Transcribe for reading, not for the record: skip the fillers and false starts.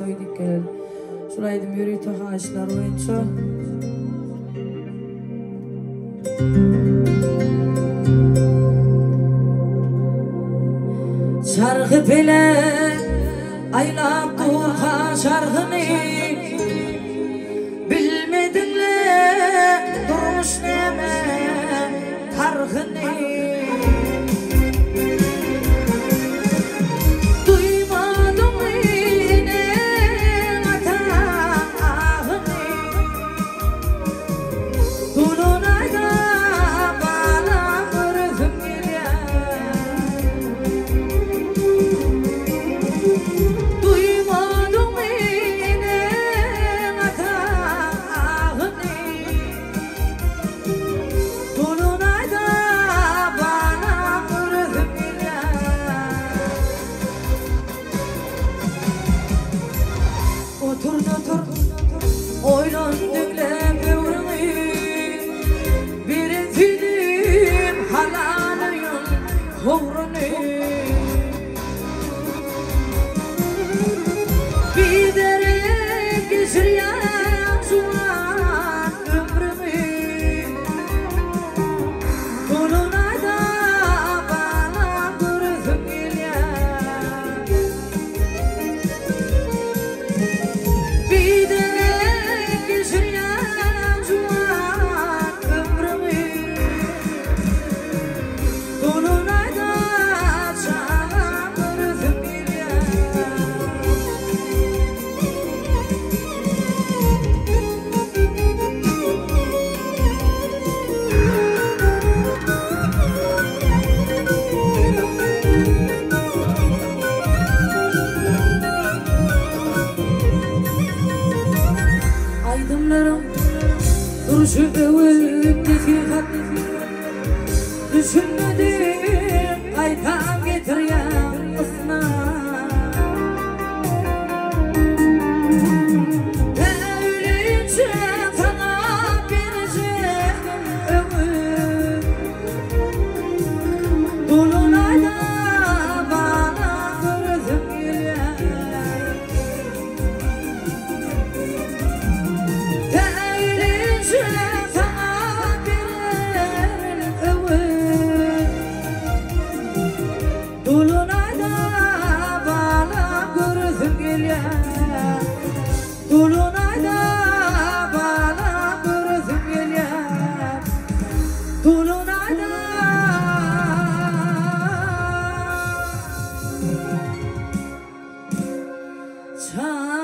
toyduk gelel. Şulaydım yürüy tohaşlar oyuncu. Şarkı bile aylap durha şarkını bilmedinle durmuş neme tarhını duymadım yine atağını Dolunayda bana vurdum duymadım yine atağını Dolunayda bana vurdum otur oylan dügle bir film halanıyım uğrunu bir dere geçiryen sulan ömrümü Dolunayda bana vurdum bir dere geçiryen sulan ömrümü Dolunayda sana vurdum aydınlarım duruşu övündeki hat düşünmedim aytan getiriyen ısna öyleyince sana vereceğim ömür Dolunayda bana vurdum Değilince sana birer ömür Dolunayda bana vurdum Dolunayda bana vurdum Dolunayda sana